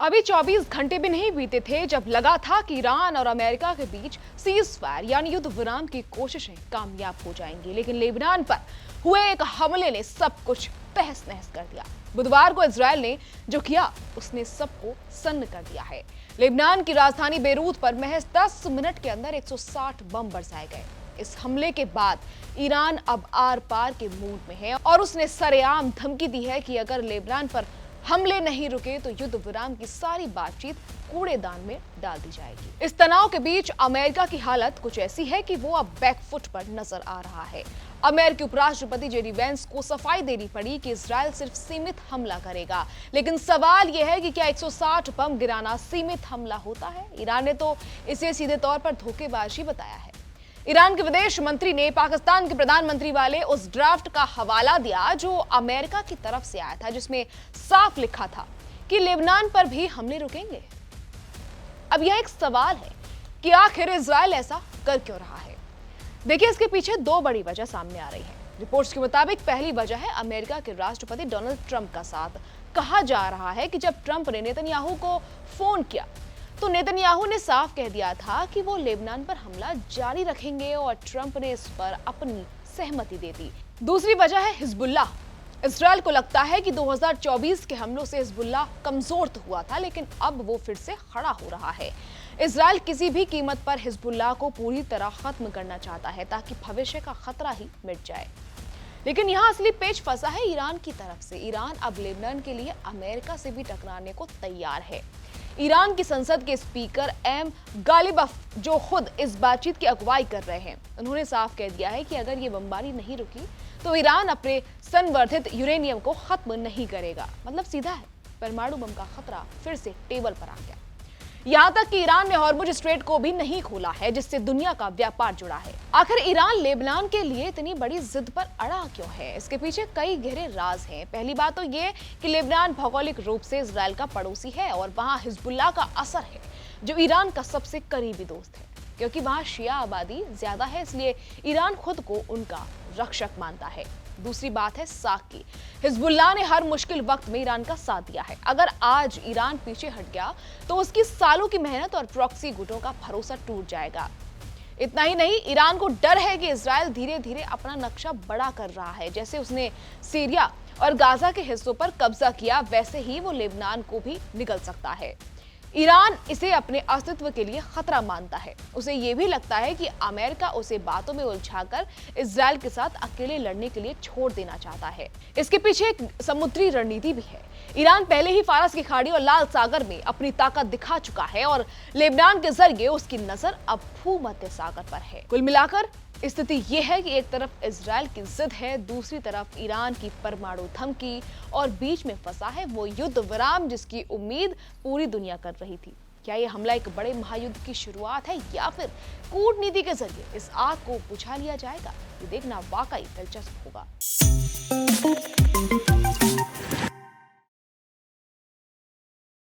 अभी 24 घंटे भी नहीं बीते थे जब लगा था कि ईरान और अमेरिका के बीच सीज फायर यानी युद्ध विराम की कोशिशें कामयाब हो जाएंगी, लेकिन लेबनान पर हुए एक हमले ने सब कुछ तहस नहस कर दिया। बुधवार को इजरायल ने जो किया उसने सबको सन्न कर दिया है। लेबनान की राजधानी बेरूत पर महज 10 मिनट के अंदर 160 बम बरसाए गए। इस हमले के बाद ईरान अब आर पार के मूड में है और उसने सरेआम धमकी दी है कि अगर लेबनान पर हमले नहीं रुके तो युद्ध विराम की सारी बातचीत कूड़ेदान में डाल दी जाएगी। इस तनाव के बीच अमेरिका की हालत कुछ ऐसी है कि वो अब बैकफुट पर नजर आ रहा है। अमेरिकी उपराष्ट्रपति जेडी वेंस को सफाई देनी पड़ी कि इजरायल सिर्फ सीमित हमला करेगा, लेकिन सवाल यह है कि क्या 160 बम गिराना सीमित हमला होता है? ईरान ने तो इसे सीधे तौर पर धोखेबाजी बताया है। ईरान के विदेश मंत्री ने पाकिस्तान के प्रधानमंत्री वाले उस ड्राफ्ट का हवाला दिया जो अमेरिका की तरफ से आया था, जिसमें साफ लिखा था कि लेबनान पर भी हमले रुकेंगे। अब यह एक सवाल है कि आखिर इजरायल ऐसा कर क्यों रहा है। देखिए, इसके पीछे दो बड़ी वजह सामने आ रही है। रिपोर्ट्स के मुताबिक पहली वजह है अमेरिका के राष्ट्रपति डोनाल्ड ट्रंप का साथ। कहा जा रहा है कि जब ट्रंप ने नेतन्याहू को फोन किया तो नेतन्याहू ने साफ कह दिया था कि वो लेबनान पर हमला जारी रखेंगे और ट्रंप ने इस पर अपनी सहमति दे दी। दूसरी वजह है हिजबुल्लाह। इजरायल को लगता है कि 2024 के हमलों से हिजबुल्लाह कमजोर तो हुआ था, लेकिन अब वो फिर से खड़ा हो रहा है। इजरायल किसी भी कीमत पर हिजबुल्लाह को पूरी तरह खत्म करना चाहता है ताकि भविष्य का खतरा ही मिट जाए। लेकिन यहाँ असली पेच फंसा है ईरान की तरफ से। ईरान अब लेबनान के लिए अमेरिका से भी टकराने को तैयार है। ईरान की संसद के स्पीकर एम गालिबफ, जो खुद इस बातचीत की अगुवाई कर रहे हैं, उन्होंने साफ कह दिया है कि अगर ये बमबारी नहीं रुकी तो ईरान अपने संवर्धित यूरेनियम को खत्म नहीं करेगा। मतलब सीधा है, परमाणु बम का खतरा फिर से टेबल पर आ गया। यहां तक कि ईरान ने हॉर्मुज स्ट्रेट को भी नहीं खोला है, जिससे दुनिया का व्यापार जुड़ा है। आखिर ईरान लेबनान के लिए इतनी बड़ी जिद पर अड़ा क्यों है? इसके पीछे कई गहरे राज हैं। पहली बात तो ये कि लेबनान भौगोलिक रूप से इजरायल का पड़ोसी है और वहां हिजबुल्लाह का असर है, जो ईरान का सबसे करीबी दोस्त है। क्योंकि वहां शिया आबादी ज्यादा है, इसलिए ईरान खुद को उनका रक्षक मानता है। दूसरी बात है साख की। हिजबुल्लाह ने हर मुश्किल वक्त में ईरान का साथ दिया है। अगर आज ईरान पीछे हट गया तो उसकी सालों की मेहनत और प्रॉक्सी गुटों का भरोसा टूट जाएगा। इतना ही नहीं, ईरान को डर है कि इजरायल धीरे धीरे अपना नक्शा बड़ा कर रहा है। जैसे उसने सीरिया और गाजा के हिस्सों पर कब्जा किया, वैसे ही वो लेबनान को भी निगल सकता है। ईरान इसे अपने अस्तित्व के लिए खतरा मानता है। उसे ये भी लगता है कि अमेरिका उसे बातों में उलझाकर इजरायल के साथ अकेले लड़ने के लिए छोड़ देना चाहता है। इसके पीछे एक समुद्री रणनीति भी है। ईरान पहले ही फारस की खाड़ी और लाल सागर में अपनी ताकत दिखा चुका है और लेबनान के जरिए उसकी नजर अब भूमध्य सागर पर है। कुल मिलाकर स्थिति यह है कि एक तरफ इजरायल की जिद है, दूसरी तरफ ईरान की परमाणु धमकी और बीच में फंसा है वो युद्ध विराम जिसकी उम्मीद पूरी दुनिया कर रही थी। क्या ये हमला एक बड़े महायुद्ध की शुरुआत है या फिर कूटनीति के जरिए इस आग को बुझा लिया जाएगा? ये देखना वाकई दिलचस्प होगा।